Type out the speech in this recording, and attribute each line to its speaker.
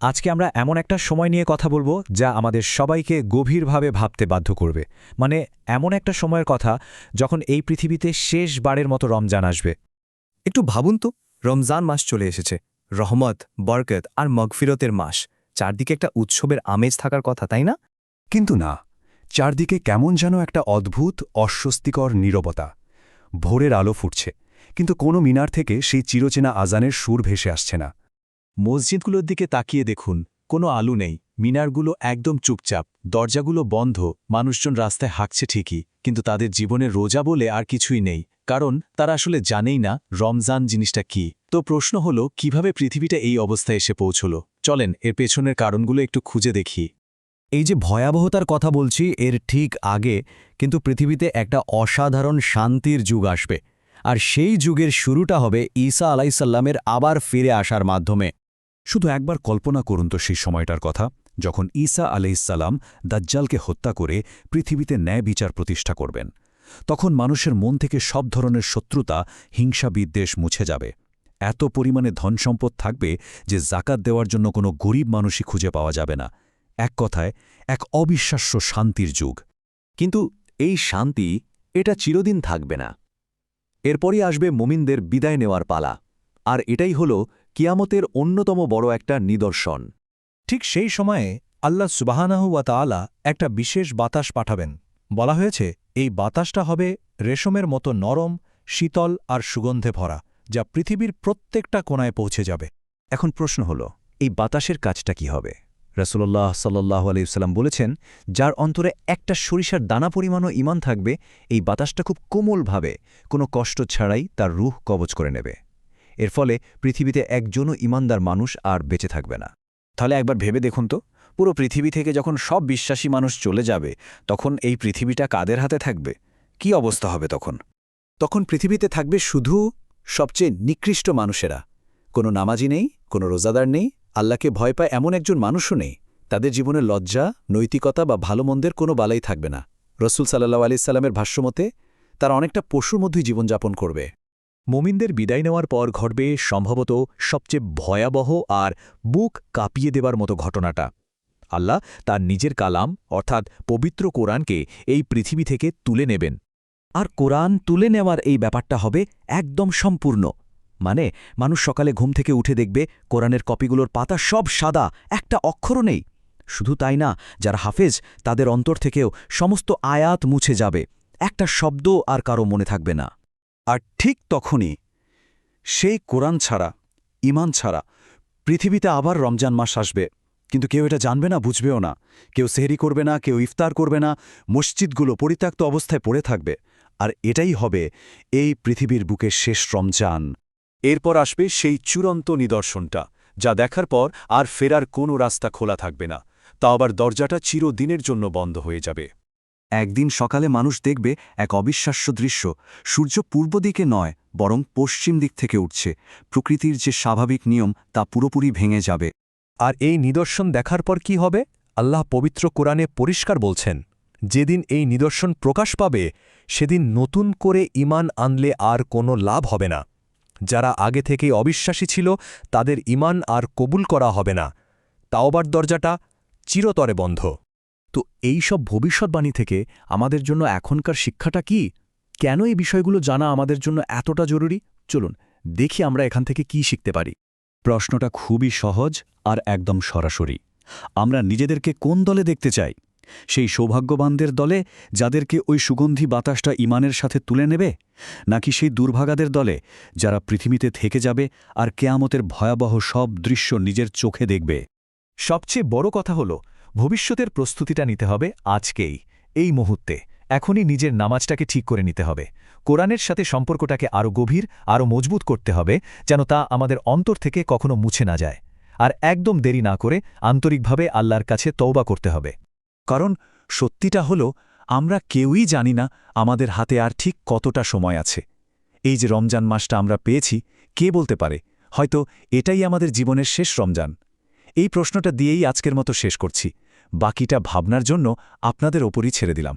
Speaker 1: আজকে আমরা এমন একটা সময় নিয়ে কথা বলবো যা আমাদের সবাইকে গভীরভাবে ভাবতে বাধ্য করবে। মানে এমন একটা সময়ের কথা যখন এই পৃথিবীতে শেষবারের মতো রমজান আসবে।
Speaker 2: একটু ভাবুন তো, রমজান মাস চলে এসেছে। রহমত, বরকত আর মগফিরতের মাস। চারদিকে একটা উৎসবের আমেজ থাকার কথা, তাই না?
Speaker 3: কিন্তু না, চারদিকে কেমন যেন একটা অদ্ভুত অস্বস্তিকর নীরবতা। ভোরের আলো ফুটছে, কিন্তু কোনো মিনার থেকে সেই চিরচেনা আজানের সুর ভেসে আসছে না।
Speaker 4: মসজিদগুলোর দিকে তাকিয়ে দেখুন, কোনো আলো নেই, মিনারগুলো একদম চুপচাপ, দরজাগুলো বন্ধ, মানুষজন রাস্তায় হাঁকছে ঠিকই, কিন্তু তাদের জীবনে রোজা বলে আর কিছুই নেই, কারণ তারা আসলে জানেই না রমজান জিনিসটা কি। তো প্রশ্ন হলো, কিভাবে পৃথিবীটা এই অবস্থায় এসে পৌঁছল? চলেন এর পেছনের কারণগুলো একটু খুঁজে দেখি।
Speaker 5: এই যে ভয়াবহতার কথা বলছি, এর ঠিক আগে কিন্তু পৃথিবীতে একটা অসাধারণ শান্তির যুগ আসবে। আর সেই যুগের শুরুটা হবে ঈসা আলাইসাল্লামের আবার ফিরে আসার মাধ্যমে।
Speaker 3: শুধু একবার কল্পনা করুন তো সেই সময়টার কথা, যখন ঈসা আলাইহিসসালাম দাজ্জালকে হত্যা করে পৃথিবীতে ন্যায় বিচার প্রতিষ্ঠা করবেন। তখন মানুষের মন থেকে সব ধরনের শত্রুতা, হিংসা, বিদ্বেষ মুছে যাবে। এত পরিমাণে ধনসম্পদ থাকবে যে জাকাত দেওয়ার জন্য কোনো গরিব মানুষই খুঁজে পাওয়া যাবে না। এক কথায়, এক অবিশ্বাস্য শান্তির যুগ।
Speaker 1: কিন্তু এই শান্তি এটা চিরদিন থাকবে না। এরপরই আসবে মুমিনদের বিদায় নেওয়ার পালা। আর এটাই হল কিয়ামতের অন্যতম বড় একটা নিদর্শন।
Speaker 6: ঠিক সেই সময়ে আল্লাহ সুবহানাহু ওয়া তাআলা একটা বিশেষ বাতাস পাঠাবেন। বলা হয়েছে এই বাতাসটা হবে রেশমের মতো নরম, শীতল আর সুগন্ধে ভরা, যা পৃথিবীর প্রত্যেকটা কোণায় পৌঁছে যাবে।
Speaker 2: এখন প্রশ্ন হলো, এই বাতাসের কাজটা কি হবে? রাসূলুল্লাহ সাল্লাল্লাহু আলাইহি ওয়াসাল্লাম বলেছেন, যার অন্তরে একটা সরিষার দানা পরিমাণও ঈমান থাকবে, এই বাতাসটা খুব কোমলভাবে, কোনো কষ্ট ছাড়াই তার রূহ কবজ করে নেবে। এর ফলে পৃথিবীতে একজনও ঈমানদার মানুষ আর বেঁচে থাকবে না।
Speaker 1: তাহলে একবার ভেবে দেখুন তো, পুরো পৃথিবী থেকে যখন সব বিশ্বাসী মানুষ চলে যাবে, তখন এই পৃথিবীটা কাদের হাতে থাকবে? কি অবস্থা হবে তখন? তখন পৃথিবীতে থাকবে শুধু সবচেয়ে নিকৃষ্ট মানুষেরা। কোনো নামাজি নেই, কোনো রোজাদার নেই, আল্লাহকে ভয় পায় এমন একজন মানুষও নেই। তাদের জীবনে লজ্জা, নৈতিকতা বা ভালো মন্দের কোনো বালাই থাকবে না। রসুল সাল্লাল্লাহু আলাইহি সাল্লামের ভাষ্যমতে তারা অনেকটা পশুর মধ্যেই জীবনযাপন করবে।
Speaker 4: মুমিনদের বিদায় নেওয়ার পর ঘটবে সম্ভবত সবচেয়ে ভয়াবহ আর বুক কাঁপিয়ে দেবার মতো ঘটনাটা। আল্লাহ তার নিজের কালাম অর্থাৎ পবিত্র কোরআনকে এই পৃথিবী থেকে তুলে নেবেন।
Speaker 5: আর কোরআন তুলে নেওয়ার এই ব্যাপারটা হবে একদম সম্পূর্ণ। মানে মানুষ সকালে ঘুম থেকে উঠে দেখবে কোরআনের কপিগুলোর পাতা সব সাদা, একটা অক্ষরও নেই। শুধু তাই না, যারা হাফেজ তাদের অন্তর থেকেও সমস্ত আয়াত মুছে যাবে, একটা শব্দ আর কারো মনে থাকবে না।
Speaker 3: আর ঠিক তখনই সেই কোরআন ছাড়া, ঈমান ছাড়া পৃথিবীতে আবার রমজান মাস আসবে। কিন্তু কেউ এটা জানবে না, বুঝবেও না। কেউ সেহরি করবে না, কেউ ইফতার করবে না, মসজিদগুলো পরিত্যক্ত অবস্থায় পড়ে থাকবে। আর এটাই হবে এই পৃথিবীর বুকের শেষ রমজান। এরপর আসবে সেই চূড়ান্ত নিদর্শনটা, যা দেখার পর আর ফেরার কোনো রাস্তা খোলা থাকবে না। তা আবার দরজাটা চিরদিনের জন্য বন্ধ হয়ে যাবে।
Speaker 2: একদিন সকালে মানুষ দেখবে এক অবিশ্বাস্য দৃশ্য। সূর্য পূর্ব দিকে নয়, বরং পশ্চিম দিক থেকে উঠছে। প্রকৃতির যে স্বাভাবিক নিয়ম তা পুরোপুরি ভেঙে যাবে।
Speaker 6: আর এই নিদর্শন দেখার পর কি হবে? আল্লাহ পবিত্র কোরআনে পরিষ্কার বলছেন, যেদিন এই নিদর্শন প্রকাশ পাবে সেদিন নতুন করে ঈমান আনলে আর কোনো লাভ হবে না। যারা আগে থেকেই অবিশ্বাসী ছিল তাদের ঈমান আর কবুল করা হবে না। তাওবার দরজাটা চিরতরে বন্ধ।
Speaker 1: তো এই সব ভবিষ্যৎবাণী থেকে আমাদের জন্য এখনকার শিক্ষাটা কি? কেন এই বিষয়গুলো জানা আমাদের জন্য এতটা জরুরি? চলুন দেখি আমরা এখান থেকে কি শিখতে পারি।
Speaker 3: প্রশ্নটা খুবই সহজ আর একদম সরাসরি। আমরা নিজেদেরকে কোন দলে দেখতে চাই? সেই সৌভাগ্যবানদের দলে যাদেরকে ওই সুগন্ধি বাতাসটা ঈমানের সাথে তুলে নেবে, নাকি সেই দুর্ভাগাদের দলে যারা পৃথিবীতে থেকে যাবে আর কেয়ামতের ভয়াবহ সব দৃশ্য নিজের চোখে দেখবে?
Speaker 4: সবচেয়ে বড় কথা হলো, ভবিষ্যতের প্রস্তুতিটা নিতে হবে আজকেই, এই মুহূর্তে। এখনই নিজের নামাজটাকে ঠিক করে নিতে হবে। কোরআনের সাথে সম্পর্কটাকে আরও গভীর, আরও মজবুত করতে হবে, যেন তা আমাদের অন্তর থেকে কখনো মুছে না যায়। আর একদম দেরি না করে আন্তরিকভাবে আল্লাহর কাছে তওবা করতে হবে।
Speaker 3: কারণ সত্যিটা হলো, আমরা কেউই জানি না আমাদের হাতে আর ঠিক কতটা সময় আছে। এই যে রমজান মাসটা আমরা পেয়েছি, কে বলতে পারে হয়তো এটাই আমাদের জীবনের শেষ রমজান। এই প্রশ্নটা দিয়েই আজকের মতো শেষ করছি। বাকিটা ভাবনার জন্য আপনাদের ওপরই ছেড়ে দিলাম।